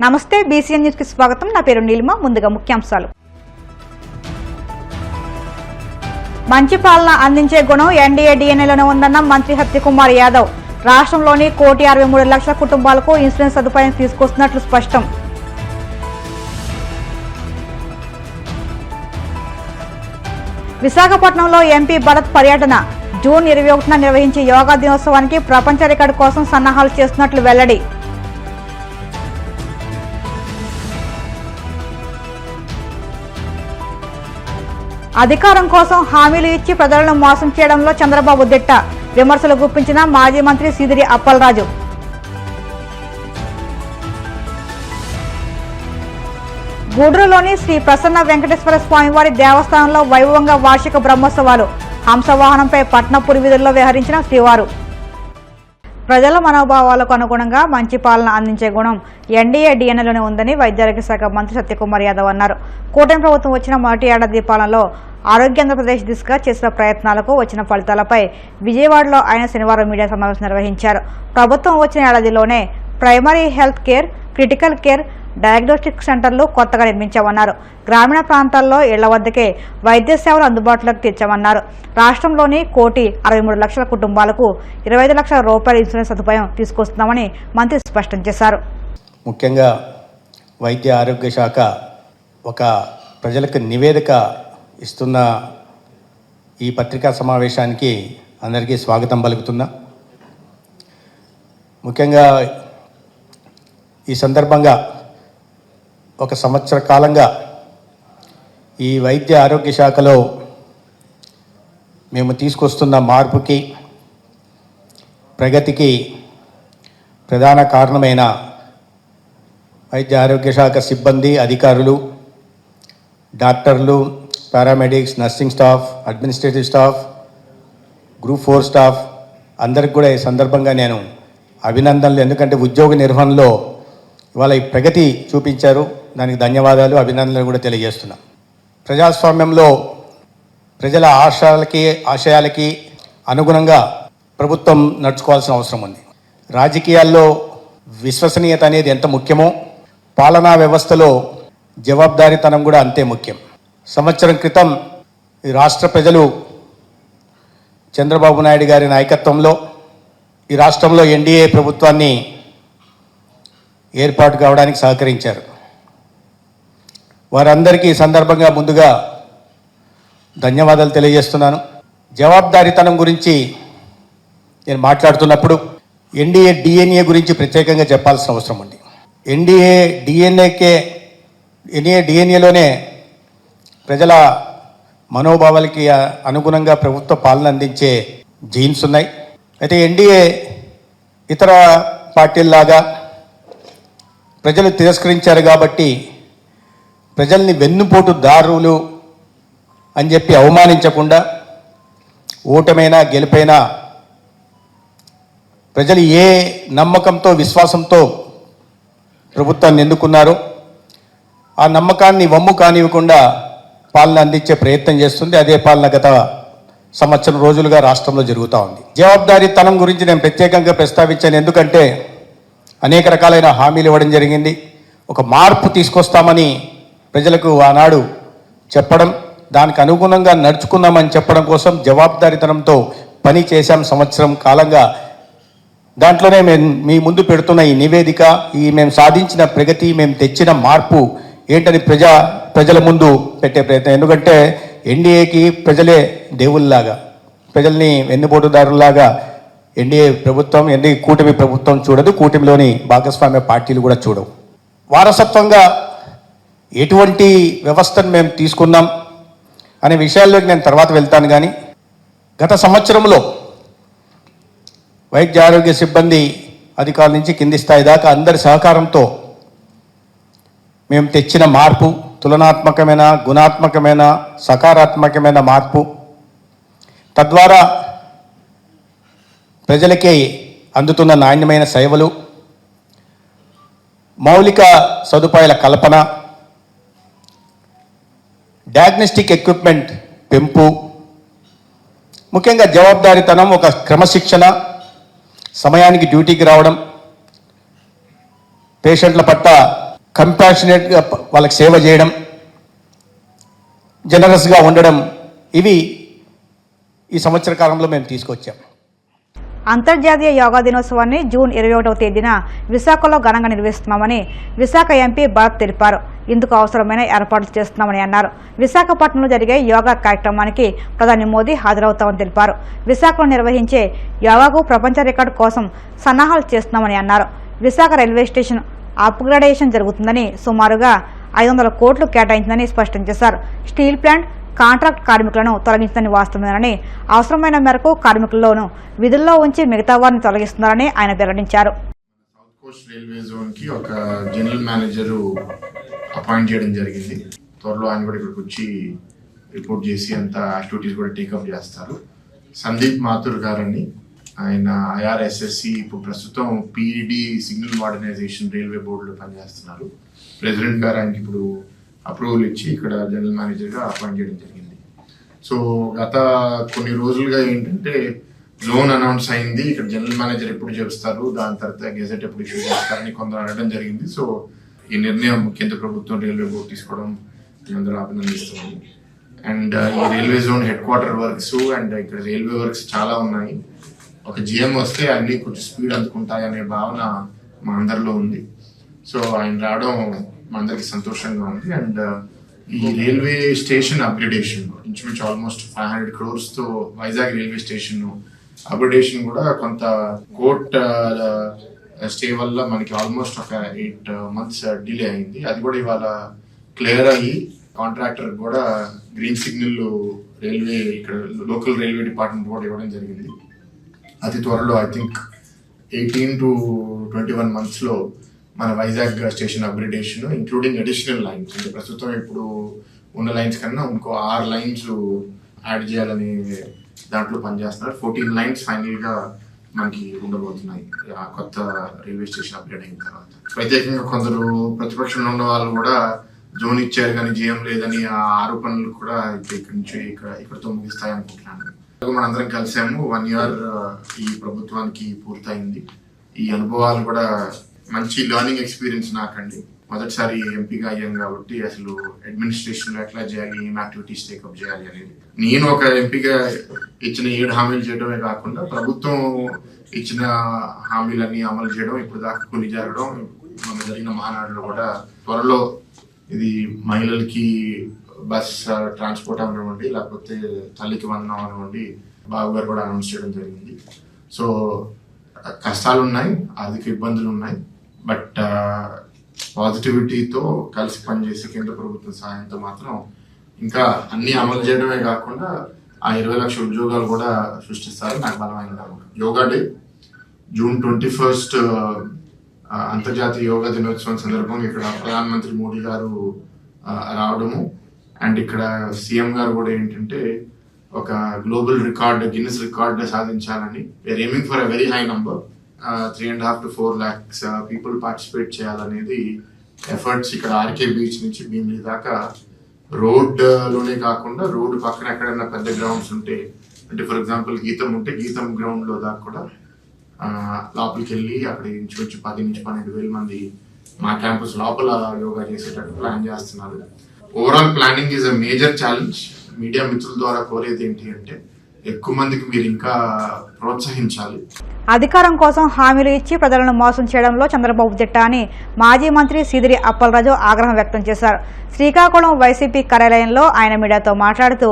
నమస్తే BCN news కి స్వాగతం. నా పేరు నీలిమ. ముందుగా ముఖ్యాంశాలు. మంచి పాలన అందించే గుణం ఎన్డీఏ డిఎన్ఏలోనే ఉందన్న మంత్రి సత్యకుమార్ యాదవ్. రాష్ట్రంలోని 1,63,00,000 కుటుంబాలకు ఇన్సూరెన్స్ సదుపాయం తీసుకొస్తున్నట్లు స్పష్టం. విశాఖపట్నంలో ఎంపీ భరత్ పర్యటన. జూన్ 21న నిర్వహించే యోగా దినోత్సవానికి ప్రపంచ రికార్డు కోసం సన్నాహాలు చేస్తున్నట్లు వెల్లడి. అధికారం కోసం హామీలు ఇచ్చి ప్రజలను మోసం చేయడంలో చంద్రబాబు దిట్ట. విమర్శలు గుప్పించిన మాజీ మంత్రి సీదిరి అప్పలరాజు. గూడూరులోని శ్రీ ప్రసన్న వెంకటేశ్వర స్వామివారి దేవస్థానంలో వైభవంగా వార్షిక బ్రహ్మోత్సవాలు. హంసవాహనంపై పట్నపురి వీధుల్లో విహరించిన శ్రీవారు. ప్రజల మనోభావాలకు అనుగుణంగా మంచి పాలన అందించే గుణం ఎన్డీఏ డిఎన్ఏలోనే ఉందని వైద్యారోగ్య శాఖ మంత్రి సత్యకుమార్ యాదవ్ అన్నారు. కూటమి ప్రభుత్వం వచ్చిన మొదటి ఏడాది పాలనలో ఆరోగ్యాంధ్రప్రదేశ్ దిశగా చేసిన ప్రయత్నాలకు వచ్చిన ఫలితాలపై విజయవాడలో ఆయన శనివారం మీడియా సమావేశం నిర్వహించారు. ప్రభుత్వం వచ్చిన ఏడాదిలోనే primary health care, critical care, diagnostic సెంటర్లు కొత్తగా నిర్మించామన్నారు. గ్రామీణ ప్రాంతాల్లో ఇళ్ల వద్దకే వైద్య సేవలు అందుబాటులోకి తెచ్చామన్నారు. రాష్ట్రంలోని 1,63,00,000 కుటుంబాలకు 25 లక్షల రూపాయల ఇన్సూరెన్స్ సదుపాయం తీసుకొస్తున్నామని మంత్రి స్పష్టం చేశారు. ముఖ్యంగా వైద్య ఆరోగ్య శాఖ ఒక ప్రజలకు నివేదిక ఇస్తున్న ఈ పత్రికా సమావేశానికి అందరికీ స్వాగతం పలుకుతున్నా. ముఖ్యంగా ఈ సందర్భంగా ఒక సంవత్సర కాలంగా ఈ వైద్య ఆరోగ్య శాఖలో మేము తీసుకొస్తున్న మార్పుకి, ప్రగతికి ప్రధాన కారణమైన వైద్య ఆరోగ్య శాఖ సిబ్బంది, అధికారులు, డాక్టర్లు, paramedics, nursing staff, administrative staff, group 4 staff అందరికి కూడా ఈ సందర్భంగా నేను అభినందనలు. ఎందుకంటే ఉద్యోగ నిర్వహణలో ఇవాళ ఈ ప్రగతి చూపించారు. దానికి ధన్యవాదాలు, అభినందనలు కూడా తెలియజేస్తున్నాం. ప్రజాస్వామ్యంలో ప్రజల ఆశయాలకి అనుగుణంగా ప్రభుత్వం నడుచుకోవాల్సిన అవసరం ఉంది. రాజకీయాల్లో విశ్వసనీయత అనేది ఎంత ముఖ్యమో పాలనా వ్యవస్థలో జవాబుదారీతనం కూడా అంతే ముఖ్యం. సంవత్సరం క్రితం ఈ రాష్ట్ర ప్రజలు చంద్రబాబు నాయుడు గారి నాయకత్వంలో ఈ రాష్ట్రంలో ఎన్డీఏ ప్రభుత్వాన్ని ఏర్పాటు కావడానికి సహకరించారు. వారందరికీ ఈ సందర్భంగా ముందుగా ధన్యవాదాలు తెలియజేస్తున్నాను. జవాబుదారీతనం గురించి నేను మాట్లాడుతున్నప్పుడు ఎన్డీఏ డిఎన్ఏ గురించి ప్రత్యేకంగా చెప్పాల్సిన అవసరం ఉంది. ఎన్డీఏ డిఎన్ఏలోనే ప్రజల మనోభావాలకి అనుగుణంగా ప్రభుత్వ పాలన అందించే జీన్స్ ఉన్నాయి. అయితే ఎన్డీఏ ఇతర పార్టీల్లాగా ప్రజలు తిరస్కరించారు కాబట్టి ప్రజల్ని వెన్నుపోటుదారులు అని చెప్పి అవమానించకుండా ఓటమైనా గెలుపైనా ప్రజలు ఏ నమ్మకంతో, విశ్వాసంతో ప్రభుత్వాన్ని ఎన్నుకున్నారో ఆ నమ్మకాన్ని వమ్ము కానివ్వకుండా పాలన అందించే ప్రయత్నం చేస్తుంది. అదే పాలన గత సంవత్సరం రోజులుగా రాష్ట్రంలో జరుగుతూ ఉంది. జవాబుదారీతనం గురించి నేను ప్రత్యేకంగా ప్రస్తావించాను. ఎందుకంటే అనేక రకాలైన హామీలు ఇవ్వడం జరిగింది. ఒక మార్పు తీసుకొస్తామని ప్రజలకు ఆనాడు చెప్పడం, దానికి అనుగుణంగా నడుచుకున్నామని చెప్పడం కోసం జవాబుదారీతనంతో పని చేశాం సంవత్సరం కాలంగా. దాంట్లోనే మేము మీ ముందు పెడుతున్న ఈ నివేదిక, మేము సాధించిన ప్రగతి, మేము తెచ్చిన మార్పు ఏంటని ప్రజల ముందు పెట్టే ప్రయత్నం. ఎందుకంటే ఎన్డీఏకి ప్రజలే దేవుళ్ళలాగా, ప్రజల్ని వెన్నుపోటుదారులాగా ఎన్డీఏ ప్రభుత్వం, ఎన్డీఏ కూటమి ప్రభుత్వం చూడదు, కూటమిలోని భాగస్వామ్య పార్టీలు కూడా చూడవు. వారసత్వంగా ఎటువంటి వ్యవస్థను మేము తీసుకున్నాం అనే విషయాల్లోకి నేను తర్వాత వెళ్తాను. కానీ గత సంవత్సరంలో వైద్య ఆరోగ్య సిబ్బంది అధికారుల నుంచి కింది స్థాయి దాకా అందరి సహకారంతో మేము తెచ్చిన మార్పు తులనాత్మకమైన, గుణాత్మకమైన, సకారాత్మకమైన మార్పు, తద్వారా ప్రజలకే అందుతున్న నాణ్యమైన సేవలు, మౌలిక సదుపాయాల కల్పన, డయాగ్నోస్టిక్ ఎక్విప్మెంట్ పెంపు, ముఖ్యంగా జవాబుదారీతనం, ఒక క్రమశిక్షణ, సమయానికి డ్యూటీకి రావడం, పేషెంట్ల పట్ల కంపాషనేట్గా వాళ్ళకి సేవ చేయడం, జనరస్గా ఉండడం, ఇవి ఈ సంవత్సర కాలంలో మేము తీసుకొచ్చాం. అంతర్జాతీయ యోగా దినోత్సవాన్ని జూన్ 21వ తేదీన విశాఖలో ఘనంగా నిర్వహిస్తున్నామని విశాఖ ఎంపీ భరత్ తెలిపారు. ఇందుకు అవసరమైన ఏర్పాట్లు చేస్తున్నామని అన్నారు. విశాఖపట్నంలో జరిగే యోగా కార్యక్రమానికి ప్రధాని మోదీ హాజరవుతామని తెలిపారు. విశాఖలో నిర్వహించే యోగాకు ప్రపంచ రికార్డు కోసం సన్నాహాలు చేస్తున్నామని అన్నారు. విశాఖ రైల్వే స్టేషన్ అప్గ్రేడేషన్ జరుగుతుందని, సుమారుగా 500 కోట్లు కేటాయించిందని స్పష్టం చేశారు. స్టీల్ ప్లాంట్ కాంట్రాక్ట్ కార్మికులను తొలగించని వాస్తవమేనని, అవసరమైన మేరకు కార్మికుల్లోనూ విధుల్లో ఉంచి మిగతా వారిని తొలగిస్తున్నారని ఆయన వెల్లడించారు. సౌత్ కోస్ట్ రైల్వే జోన్ కి ఒక జనరల్ మేనేజర్ అపాయింట్ చేయడం జరిగింది. త్వరలో ఆయన కూడా ఇక్కడికి వచ్చి రిపోర్ట్ చేసి అంత యాక్టివిటీస్ కూడా టేకప్ చేస్తారు. సందీప్ మాథుర్ గారని, ఆయన IRSSC ఇప్పుడు ప్రస్తుతం PED సిగ్నల్ మోడర్నైజేషన్ రైల్వే బోర్డులో పనిచేస్తున్నారు. ప్రెసిడెంట్ గారు ఆయనకి ఇప్పుడు అప్రూవల్ ఇచ్చి ఇక్కడ జనరల్ మేనేజర్గా అపాయింట్ చేయడం జరిగింది. సో గత కొన్ని రోజులుగా ఏంటంటే జోన్ అనౌన్స్ అయింది, ఇక్కడ జనరల్ మేనేజర్ ఎప్పుడు చేస్తారు, దాని తర్వాత గెజెట్ ఎప్పుడు ఇష్యూ చేస్తారని కొందరు అనడం జరిగింది. సో ఈ నిర్ణయం కేంద్ర ప్రభుత్వం రైల్వే బోర్డు తీసుకోవడం అందరూ అభినందిస్తున్నాము. అండ్ ఈ railway zone head quarter works and ఇక్కడ రైల్వే వర్క్స్ చాలా ఉన్నాయి. ఒక GM వస్తే అన్ని కొంచెం స్పీడ్ అందుకుంటాయి అనే భావన మా అందరిలో ఉంది. సో ఆయన రావడం మా అందరికి సంతోషంగా ఉంది. అండ్ ఈ రైల్వే స్టేషన్ అప్గ్రేడేషన్ ఇంచుమించు ఆల్మోస్ట్ 500 crores తో వైజాగ్ రైల్వే స్టేషన్ అప్గ్రేడేషన్ కూడా కొంత కోర్ట్ స్టే వల్ల మనకి ఆల్మోస్ట్ ఒక 8 months డిలే అయింది. అది కూడా ఇవాళ క్లియర్ అయ్యి కాంట్రాక్టర్ కూడా గ్రీన్ సిగ్నల్ రైల్వే ఇక్కడ లోకల్ రైల్వే డిపార్ట్మెంట్ కూడా ఇవ్వడం జరిగింది. అతి త్వరలో ఐ థింక్ 18 to 21 months లో మన Vizag station upgradation including additional lines, అంటే ప్రస్తుతం ఇప్పుడు ఉన్న లైన్స్ కన్నా ఇంకో 6 lines యాడ్ చేయాలని దాంట్లో పనిచేస్తున్నారు. 14 lines ఫైనల్ గా మనకి ఉండబోతున్నాయి ఆ కొత్త రైల్వే స్టేషన్ అప్గ్రేడ్ అయిన తర్వాత. ప్రత్యేకంగా కొందరు ప్రతిపక్షంలో ఉన్న వాళ్ళు కూడా జోన్ ఇచ్చారు కానీ GM లేదని ఆ ఆరోపణలు కూడా ఇక్కడి నుంచి ఇక్కడతో ముగిస్తాయి అనుకుంటున్నాను. మనందరం కలిసాము. 1 year ఈ ప్రభుత్వానికి పూర్తయింది. ఈ అనుభవాలు కూడా మంచి లెర్నింగ్ ఎక్స్పీరియన్స్ నాకండి. మొదటిసారి ఎంపీగా అయ్యాను కాబట్టి అసలు అడ్మినిస్ట్రేషన్ లో ఎట్లా చేయాలి, ఏం యాక్టివిటీస్ టేకప్ చేయాలి అనేది. నేను ఒక ఎంపీగా ఇచ్చిన 7 హామీలు చేయడమే కాకుండా ప్రభుత్వం ఇచ్చిన హామీలన్నీ అమలు చేయడం, ఇప్పుడు దాకా కొన్ని జరగడం, మన జరిగిన మహానాడులో కూడా త్వరలో ఇది మహిళలకి బస్ ట్రాన్స్పోర్ట్ అవ్వనివ్వండి, లేకపోతే తల్లికి వందనం అవ్వనివ్వండి, బాబు గారు కూడా అనౌన్స్ చేయడం జరిగింది. సో కష్టాలు ఉన్నాయి, ఆర్థిక ఇబ్బందులు ఉన్నాయి, బట్ పాజిటివిటీతో కలిసి పనిచేసే కేంద్ర ప్రభుత్వం సహాయంతో మాత్రం ఇంకా అన్ని అమలు చేయడమే కాకుండా ఆ 20 లక్షల ఉద్యోగాలు కూడా సృష్టిస్తారు నాకు బలమైన నమ్మకం. యోగా డే జూన్ 21 అంతర్జాతీయ యోగా దినోత్సవం సందర్భంగా ఇక్కడ ప్రధానమంత్రి మోడీ గారు రావడము అండ్ ఇక్కడ CM గారు కూడా ఏంటంటే ఒక గ్లోబల్ రికార్డ్, గిన్నెస్ రికార్డ్ సాధించాలని, we're aiming for a very high number, 3.5 to 4 lakhs people participate చేయాలనేది ఎఫర్ట్స్. ఇక్కడ RK బీచ్ నుంచి భీమిలి దాకా రోడ్లోనే కాకుండా రోడ్డు పక్కన ఎక్కడైనా పెద్ద గ్రౌండ్స్ ఉంటే, అంటే ఫర్ ఎగ్జాంపుల్ గీతం ఉంటే గీతం గ్రౌండ్ లో దాకా కూడా లోపలికి వెళ్ళి అక్కడ ఇంచుమించు 10 నుంచి 12,000 మంది మా క్యాంపస్ లోపల యోగా చేసేటట్టు ప్లాన్ చేస్తున్నారు. Overall planning is a major challenge. Media మిత్రుల ద్వారా కోరేది ఏంటి అంటే ఎక్కువ మందికి మీరు ఇంకా ప్రోత్సహించాలి. అధికారం కోసం హామీలు ఇచ్చి ప్రజలను మోసం చేయడంలో చంద్రబాబు జట్ట అని మాజీ మంత్రి సీదిరి అప్పలరాజు ఆగ్రహం వ్యక్తం చేశారు. శ్రీకాకుళం వైసీపీ కార్యాలయంలో ఆయన మీడియాతో మాట్లాడుతూ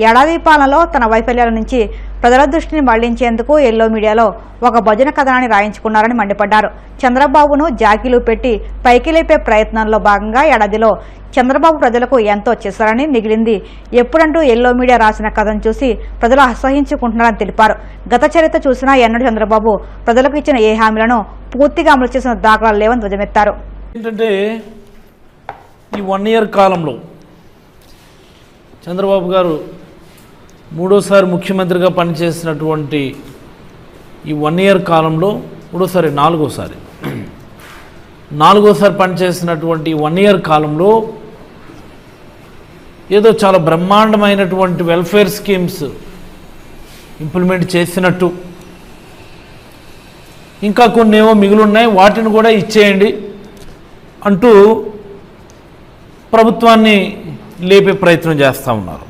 ఏడాది పాలనలో తన వైఫల్యాల నుంచి ప్రజల దృష్టిని మళ్లించేందుకు ఎల్లో మీడియాలో ఒక భజన కథనాన్ని రాయించుకున్నారని మండిపడ్డారు. చంద్రబాబును జాకీలు పెట్టి పైకి లేపే ప్రయత్నంలో భాగంగా ఏడాదిలో చంద్రబాబు ప్రజలకు ఎంతో చేశారని, మిగిలింది ఎప్పుడంటూ ఎల్లో మీడియా రాసిన కథను చూసి ప్రజలు అసహించుకుంటున్నారని తెలిపారు. గత చరిత్ర చూసినా ఎన్నడూ చంద్రబాబు ప్రజలకు ఇచ్చిన ఏ హామీలను పూర్తిగా అమలు చేసిన దాఖలాలు లేవని ధ్వజమెత్తారు. ఏంటంటే ఈ 1 year కాలంలో చంద్రబాబు గారు మూడోసారి ముఖ్యమంత్రిగా పనిచేసినటువంటి ఈ 1 year కాలంలో నాలుగోసారి పనిచేసినటువంటి 1 year కాలంలో ఏదో చాలా బ్రహ్మాండమైనటువంటి వెల్ఫేర్ స్కీమ్స్ ఇంప్లిమెంట్ చేసినట్టు, ఇంకా కొన్ని ఏమో మిగిలి ఉన్నాయి వాటిని కూడా ఇచ్చేయండి అంటూ ప్రభుత్వాన్ని లేపే ప్రయత్నం చేస్తూ ఉన్నారు.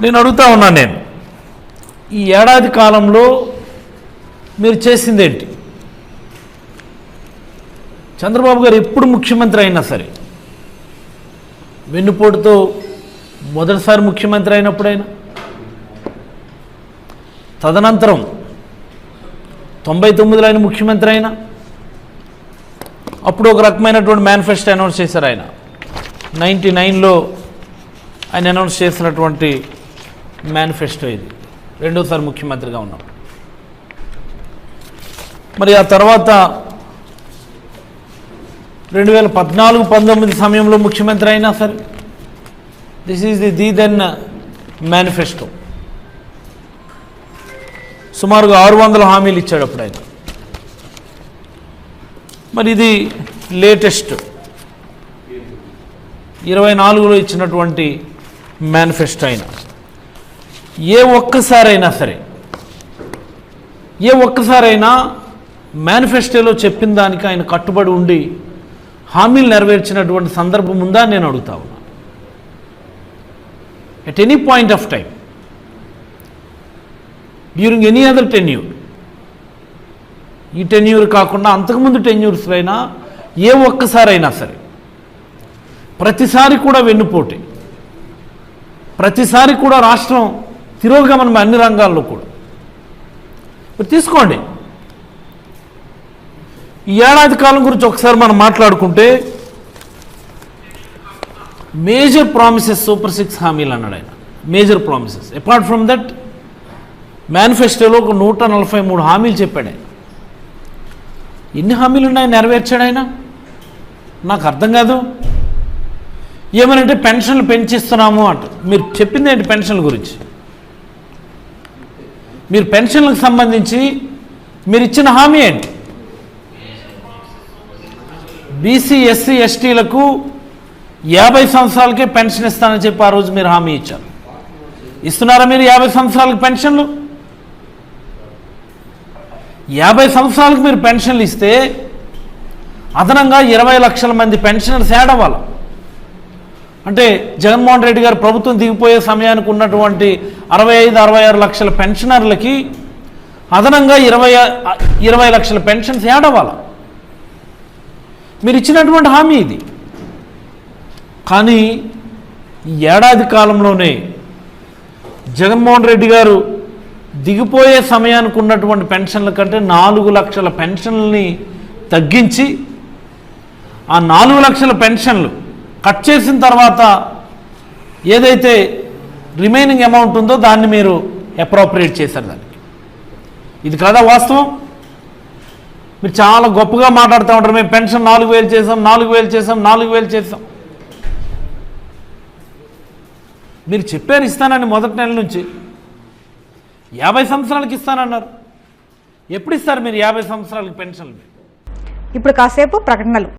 నేను అడుగుతా ఉన్నాను, ఈ ఏడాది కాలంలో మీరు చేసిందేంటి? చంద్రబాబు గారు ఎప్పుడు ముఖ్యమంత్రి అయినా సరే, వెన్నుపోటుతో మొదటిసారి ముఖ్యమంత్రి అయినప్పుడైనా, తదనంతరం 99లో ఆయన ముఖ్యమంత్రి అయినా, అప్పుడు ఒక రకమైనటువంటి మేనిఫెస్టో అనౌన్స్ చేశారు. ఆయన 99లో ఆయన అనౌన్స్ చేసినటువంటి మేనిఫెస్టో ఇది, రెండోసారి ముఖ్యమంత్రిగా ఉన్నప్పుడు. మరి ఆ తర్వాత 2014-19 సమయంలో ముఖ్యమంత్రి అయినా సరే, this is the then manifesto. సుమారుగా 600 హామీలు ఇచ్చాడు అప్పుడు ఆయన. మరి ఇది లేటెస్ట్ 24లో ఇచ్చినటువంటి మేనిఫెస్టో అయినా. ఏ ఒక్కసారైనా మేనిఫెస్టోలో చెప్పిన దానికి ఆయన కట్టుబడి ఉండి హామీలు నెరవేర్చినటువంటి సందర్భం ఉందా నేను అడుగుతా ఉన్నా. At any point of time during any other tenure, ఈ టెన్యూర్ కాకుండా అంతకుముందు టెన్యూర్స్లో అయినా ఏ ఒక్కసారైనా సరే, ప్రతిసారి కూడా వెన్నుపోటే, ప్రతిసారి కూడా రాష్ట్రం తిరోగమనం అన్ని రంగాల్లో కూడా. మీరు తీసుకోండి, ఈ ఏడాది కాలం గురించి ఒకసారి మనం మాట్లాడుకుంటే, మేజర్ ప్రామిసెస్ సూపర్ 6 హామీలు అన్నాడు ఆయన. Major promises. Apart from that మేనిఫెస్టోలో ఒక 143 హామీలు చెప్పాడు ఆయన. ఎన్ని హామీలు ఉన్నాయి నెరవేర్చాడు ఆయన? నాకు అర్థం కాదు. ఏమనంటే పెన్షన్లు పెంచిస్తున్నాము అంట. మీరు చెప్పింది ఏంటి పెన్షన్ల గురించి? మీరు పెన్షన్లకు సంబంధించి మీరు ఇచ్చిన హామీ ఏంటి? బీసీ, ఎస్సీ, ఎస్టీలకు 50 సంవత్సరాలకే పెన్షన్ ఇస్తానని చెప్పి ఆ రోజు మీరు హామీ ఇచ్చారు. ఇస్తున్నారా మీరు 50 సంవత్సరాలకు పెన్షన్లు? 50 సంవత్సరాలకు మీరు పెన్షన్లు ఇస్తే అదనంగా 20 లక్షల మంది పెన్షనర్స్ యాడ్ అవ్వాలి. అంటే జగన్మోహన్ రెడ్డి గారు ప్రభుత్వం దిగిపోయే సమయానికి ఉన్నటువంటి 65-66 లక్షల పెన్షనర్లకి అదనంగా 20 లక్షల పెన్షన్స్ యాడ్ అవ్వాలి. మీరు ఇచ్చినటువంటి హామీ ఇది. కానీ ఈ ఏడాది కాలంలోనే జగన్మోహన్ రెడ్డి గారు దిగిపోయే సమయానికి ఉన్నటువంటి పెన్షన్ల కంటే 4 లక్షల పెన్షన్లని తగ్గించి, ఆ 4 లక్షల పెన్షన్లు కట్ చేసిన తర్వాత ఏదైతే రిమైనింగ్ అమౌంట్ ఉందో దాన్ని మీరు అప్రోప్రియేట్ చేశారు దానికి. ఇది కాదా వాస్తవం? మీరు చాలా గొప్పగా మాట్లాడుతూ ఉంటారు, మేము పెన్షన్ 4,000 చేసాం, 4,000 చేసాం, 4,000 చేసాం. మీరు చెప్పారు ఇస్తానని మొదటి నెల నుంచి. 50 సంవత్సరాలకి ఇస్తానన్నారు. ఎప్పుడు ఇస్తారు మీరు 50 సంవత్సరాలకి పెన్షన్లు? ఇప్పుడు కాసేపు ప్రకటనలు.